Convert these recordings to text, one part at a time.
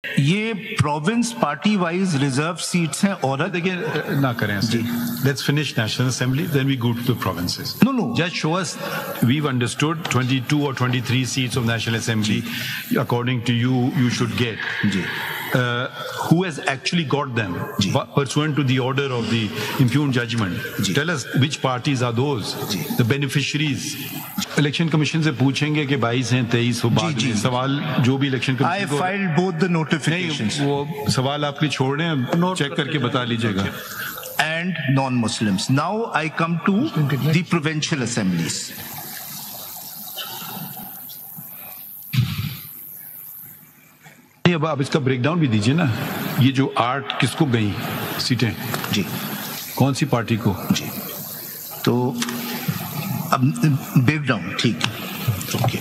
ये province party wise reserve seats हैं और देखिए ना करें जी. Let's finish National Assembly, then we go to the provinces. No. Just show us. We've understood 22 or 23 seats of National Assembly. According to you, you should get. जी. Who has actually got them pursuant to the order of the impugned judgment? Tell us which parties are those, the beneficiaries. Election commission से पूछेंगे कि 22 हैं 23 हो बाद में सवाल जो भी election commission I filed both the notifications. वो सवाल आपके छोड़ रहे हैं, चेक करके बता लीजिएगा. And non-Muslims. Now I come to the provincial assemblies. अब आप इसका ब्रेकडाउन भी दीजिए ना. ये जो 8 किसको गई सीटें जी, कौन सी पार्टी को? जी, तो अब ब्रेकडाउन ठीक है. ओके,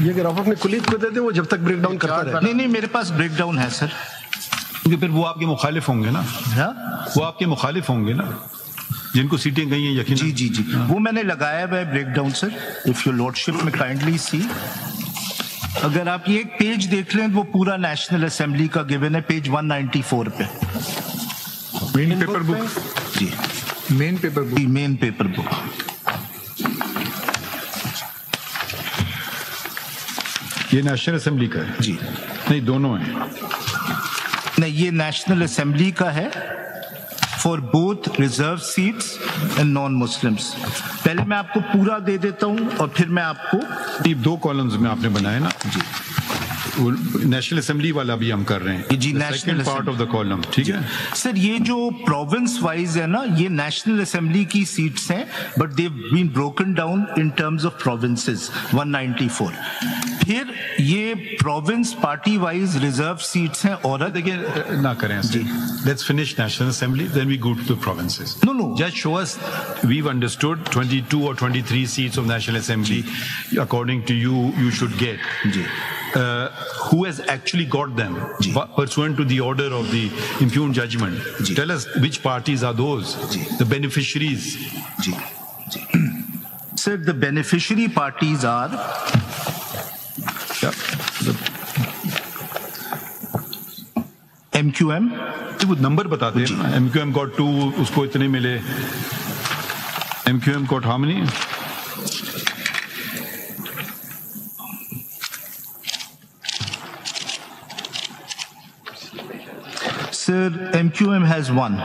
ये अगर आप अपने कुलीग को दे दे वो जब तक ब्रेकडाउन करता रहे. नहीं मेरे पास ब्रेकडाउन है सर. क्योंकि फिर वो आपके मुखालिफ होंगे ना. वो आपके मुखालिफ होंगे ना जिनको सीटें गई हैं यकीन. जी, वो मैंने लगाया हुआ है breakdown sir. If your lordship में काइंडली सी, अगर आप ये एक पेज देख लें वो पूरा नेशनल असेंबली का गिवन है पेज 194 पे. मेन पेपर बुक जी, मेन पेपर बुक. ये नेशनल असेंबली का है जी. नहीं, दोनों हैं. नहीं, ये नेशनल असेंबली का है for both reserve seats and non Muslims. पहले मैं आपको पूरा दे देता हूं और फिर मैं आपको 2 कॉलम्स में आपने बनाए ना जी. नेशनल असेंबली वाला भी हम कर रहे हैं जी. National part of the column. ठीक है सर. ये जो प्रोविंस वाइज है ना, ये नेशनल असेंबली की सीट्स हैं but they been broken down in terms of provinces 194. फिर ये province party wise reserve seats हैं और देखिए ना करें जी. Let's finish National Assembly, then we go to the provinces. No. Just show us. We've understood 22 or 23 seats of National Assembly. According to you, you should get. Who has actually got them pursuant to the order of the impugned judgment? Tell us which parties are those, the beneficiaries. Sir, the beneficiary parties are MQM. वो number बताते हैं ना. MQM got 2, उसको इतने मिले. MQM got how many? Sir, MQM has 1.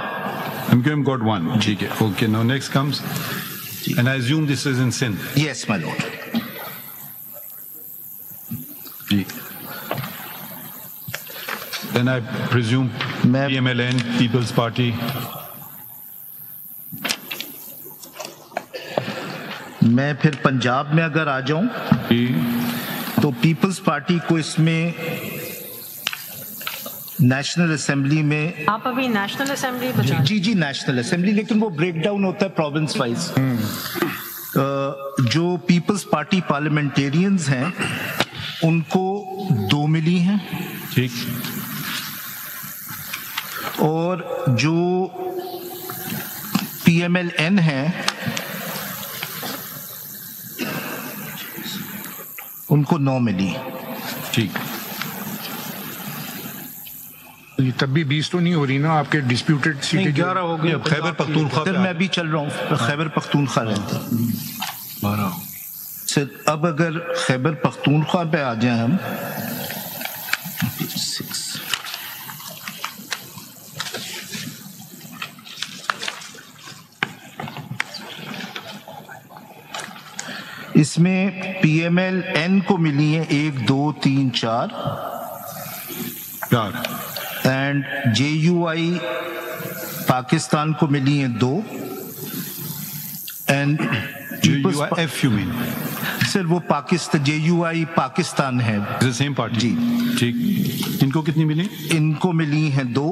MQM got 1. ठीक है. Okay, now next comes, and I assume this is in Sindh. Yes, my lord. Then I presume PMLN, People's Party. मैं फिर पंजाब में अगर आ जाऊं तो पीपल्स पार्टी को इसमें नेशनल असेंबली में. आप अभी नेशनल असेंबली बता. जी नेशनल असेंबली, लेकिन वो ब्रेकडाउन होता है प्रोविंस वाइज. जो पीपल्स पार्टी पार्लियामेंटेरियंस हैं उनको 2 मिली हैं. ठीक. और जो PMLN है उनको 9 मिली. ठीक. ये तब भी 20 तो नहीं हो रही ना आपके डिस्प्यूटेड सीटें. 11 हो गई. खैबर पख्तूनख्वा सर मैं भी चल रहा हूँ. खैबर पख्तूनख्वा रहता 12. सर अब अगर खैबर पख्तूनख्वा पे आ जाए हम, 6. इसमें PMLN को मिली है 1, 2, 3, 4 एंड JUI पाकिस्तान को मिली है 2 and JUIF you mean? Sir वो पाकिस्तान JUI पाकिस्तान है. The same party. जी. ठीक. इनको कितनी मिली? इनको मिली है 2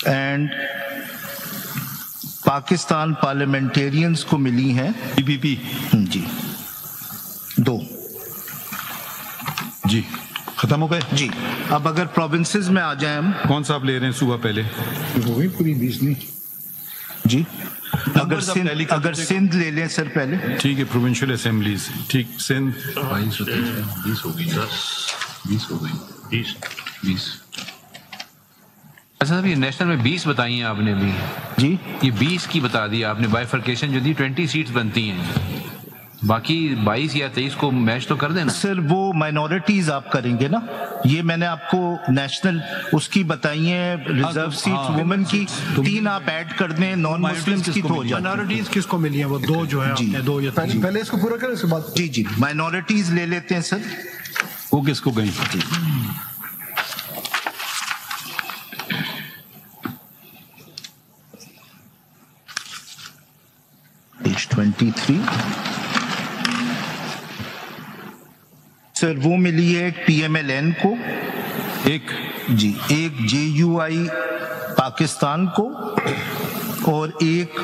एंड पाकिस्तान पार्लियामेंटेरियंस को मिली है PPP. जी 2. जी खत्म हो गए जी. अब अगर प्रोविंसेस में आ जाए हम, कौन सा आप ले रहे हैं सुबह पहले? वो भी पूरी 20 नहीं जी. अगर सिंध ले लें सर पहले। ठीक है, प्रोविंशियल असेंबलीज, ठीक, सिंध 20 हो गई, 20 हो गई, 20। अच्छा, ये नेशनल में 20 बताई हैं आपने भी जी, ये 20 की बता दी आपने। बाइफर्केशन जो दी 20 सीट्स बनती हैं, बाकी 22 या 23 को मैच तो कर देना। सर वो माइनॉरिटीज आप करेंगे ना, ये मैंने आपको नेशनल उसकी बताई है, रिजर्व सीट्स वुमेन की 3 आप ऐड कर दें, नॉन मुस्लिम्स की तो हो जाए। माइनॉरिटीज किसको मिली है? वो 2 जो है, आपने 2 या 3। पहले इसको पूरा करें, उसके बाद। जी, माइनॉरिटीज ले लेते हैं सर। वो किसको गई? पेज 23 सर, वो मिली है PMLN को, एक JUI पाकिस्तान को, और एक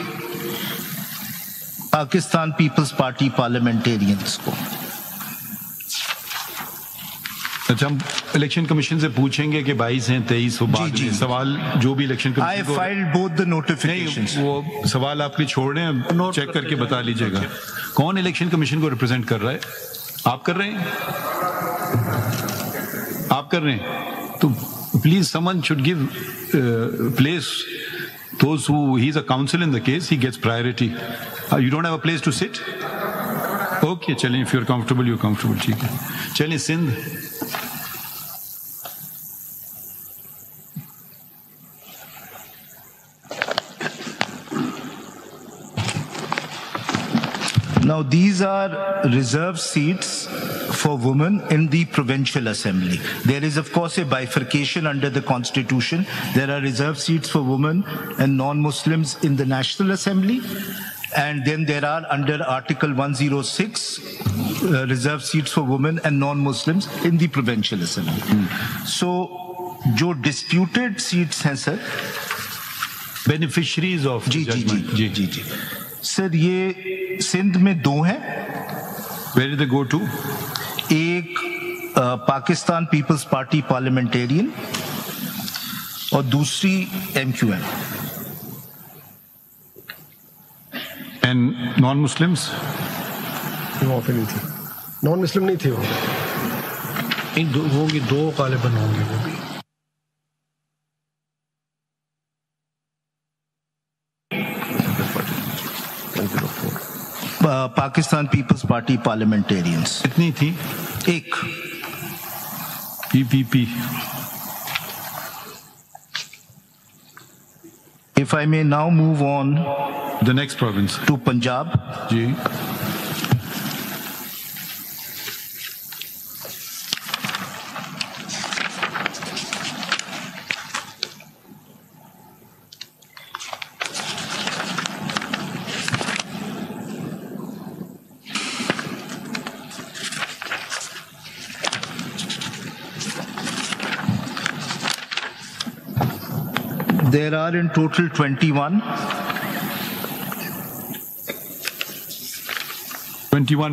पाकिस्तान पीपल्स पार्टी पार्लियामेंटेरियंस को। अच्छा, हम इलेक्शन कमीशन से पूछेंगे कि 22 हैं, 23 हो, बाद में सवाल जो भी election commission I filed both the notifications। नहीं, वो सवाल आपके छोड़ रहे हैं, चेक करके बता लीजिएगा। कौन इलेक्शन कमीशन को रिप्रेजेंट कर रहा है? आप कर रहे हैं? आप कर रहे हैं तो please someone should give place those who he is a counsel in the case, he gets priority. You don't have a place to sit? Okay, चलें, if you're comfortable, you're comfortable, ठीक है। चलें, Sindh. Now these are reserved seats for women in the provincial assembly. There is of course a bifurcation under the constitution. There are reserved seats for women and non-Muslims in the national assembly, and then there are under article 106 reserved seats for women and non-Muslims in the provincial assembly. So जो disputed seats हैं sir, beneficiaries of judgment। जी sir, ये सिंध में 2 हैं। Where did they go to? एक Pakistan peoples party parliamentarian और दूसरी MQM। And non-Muslims? वहाँ पे नहीं थी, नॉन मुस्लिम नहीं थे वो। इन होंगी 2 गालिबन होंगे वो भी। पाकिस्तान पीपल्स पार्टी पार्लियामेंटेरियंस कितनी थी? 1। PPP। If I may now move on the next province to Punjab। जी। There are in total 21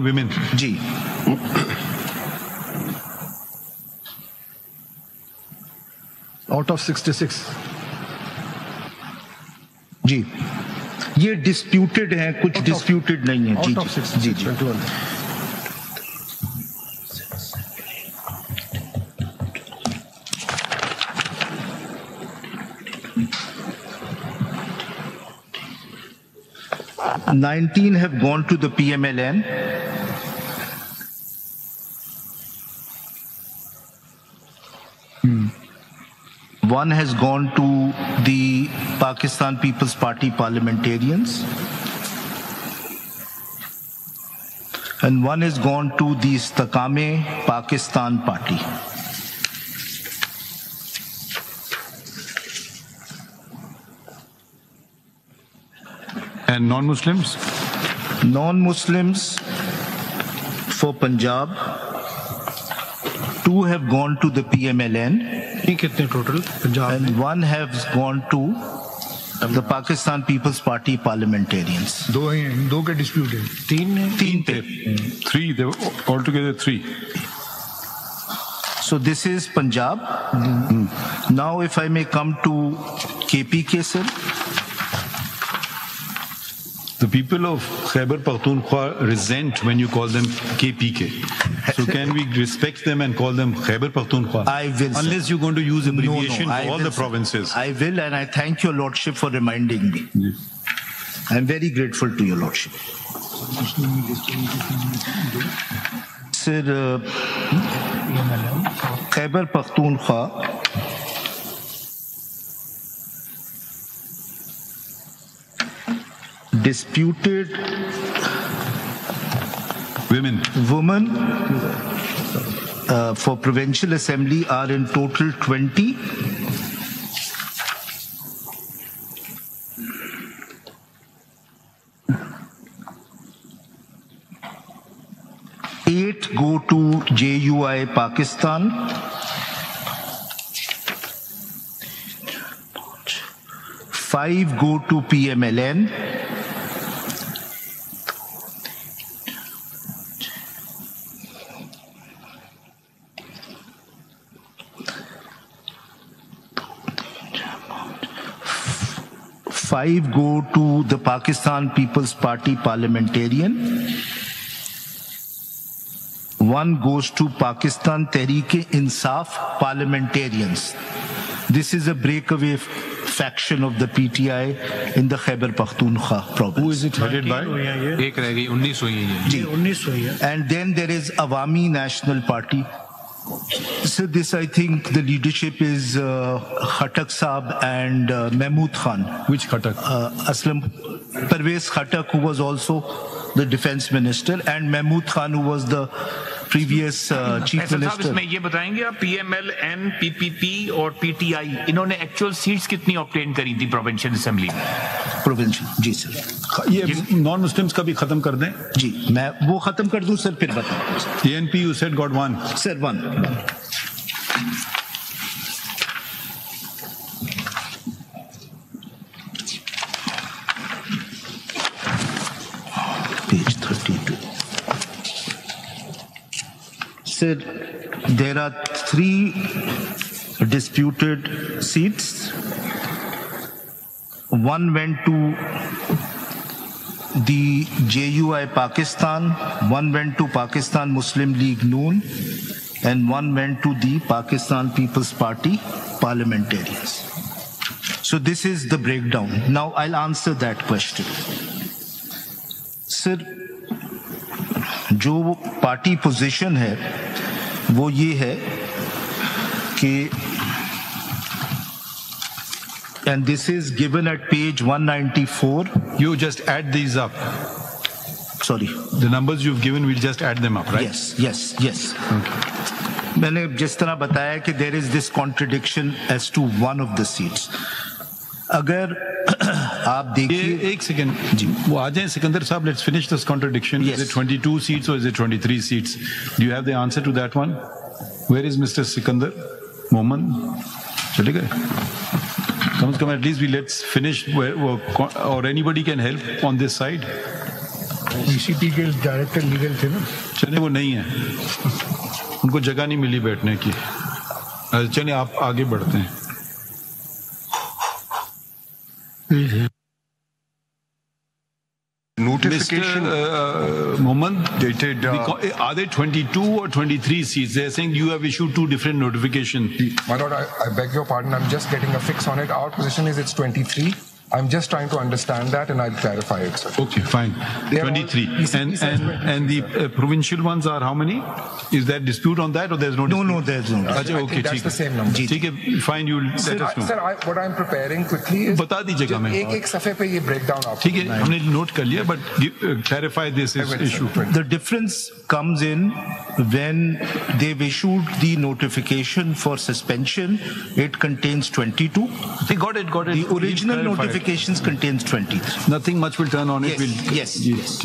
women। जी, आउट ऑफ 66। जी, ये डिस्प्यूटेड हैं, कुछ डिस्प्यूटेड नहीं है। जी। 21। $19 have gone to the PMLN, one has gone to the Pakistan People's Party parliamentarians, and one has gone to the Istakame Pakistan Party. And non-Muslims? Non-Muslims for Punjab, 2 have gone to the PMLN, कितने total Punjab में? and 1 has gone to the Pakistan People's Party parliamentarians. 2 हैं, 2 के dispute है। 3 ने? 3 पे। 3, they were altogether 3. So this is Punjab. Now if I may come to KPK, sir. The people of Khyber Pakhtunkhwa resent when you call them KPK. So can we respect them and call them Khyber Pakhtunkhwa? I will, sir. Unless you're going to use abbreviation I for all will, the sir. provinces. I will, and I thank your lordship for reminding me. Yes. I'm very grateful to your lordship. Sir, Khyber Pakhtunkhwa disputed Women. For provincial assembly are in total 20. Eight go to JUI Pakistan. 5 go to PMLN. 5 go to the Pakistan People's Party parliamentarian. 1 goes to Pakistan Tehreek-e-Insaf parliamentarians. This is a breakaway faction of the PTI in the Khyber Pakhtunkhwa province. Who is it headed by? एक रह गई 19 हुई है ये। 19 हुई है। And then there is Awami National Party. So this, I think, the leadership is Khattak Saab and Mahmood Khan. Which Khattak? Aslam Parvez Khattak, who was also the defense minister, and Mahmood Khan, who was the previous chief minister. इसमें ये बताएंगे आप PMLN, PPP और PTI इन्होंने actual seats कितनी obtain करी थी provincial assembly में? प्रोविंशियल, जी सर। ये नॉन मुस्लिम्स का भी खत्म कर दें। जी, मैं वो खत्म कर दूं सर, फिर बताऊं। ANP you said got 1. Sir, 1. Page 32. Sir, there are 3 disputed seats. 1 went to the JUI Pakistan, 1 went to Pakistan Muslim League Noon, and 1 went to the Pakistan People's Party parliamentarians. So this is the breakdown. Now I'll answer that question. Sir, जो party position है वो ये है कि, and this is given at page 194. You just add these up. Sorry. The numbers you've given, we'll just add them up, right? Yes. Okay. मैंने जिस तरह बताया कि there is this contradiction as to one of the seats. अगर आप देखिए, एक second जी, वो आ जाए सिकंदर साहब. Let's finish this contradiction. Yes. Is it 22 seats or is it 23 seats? Do you have the answer to that one? Where is Mr. Sikandar Mohammed? चले गए? Come at least let's finish or anybody can help on this side. ECP के director legal थे ना? चले, वो नहीं है, उनको जगह नहीं मिली बैठने की. चलिए आप आगे बढ़ते हैं. Notification. Mr. Mohammed, dated. Are they 22 or 23 seats? They're saying you have issued 2 different notifications. My lord, I beg your pardon. I'm just getting a fix on it. Our position is it's 23. I'm just trying to understand that, and I'll clarify it, sir. Okay, fine. 23. And the provincial ones are how many? Is there dispute on that, or there's no dispute? No, there's no. Okay, think that's the same number. Okay, fine. You'll let us know. Sir, what I'm preparing quickly is बता दीजिएगा मैं. एक सफ़े पे ये breakdown आपको. ठीक है, हमने note कर लिया, but clarify this issue. The difference comes in when they've issued the notification for suspension. It contains 22. They got it. The original notifications contains 23. Nothing much will turn on it. Yes. Yes.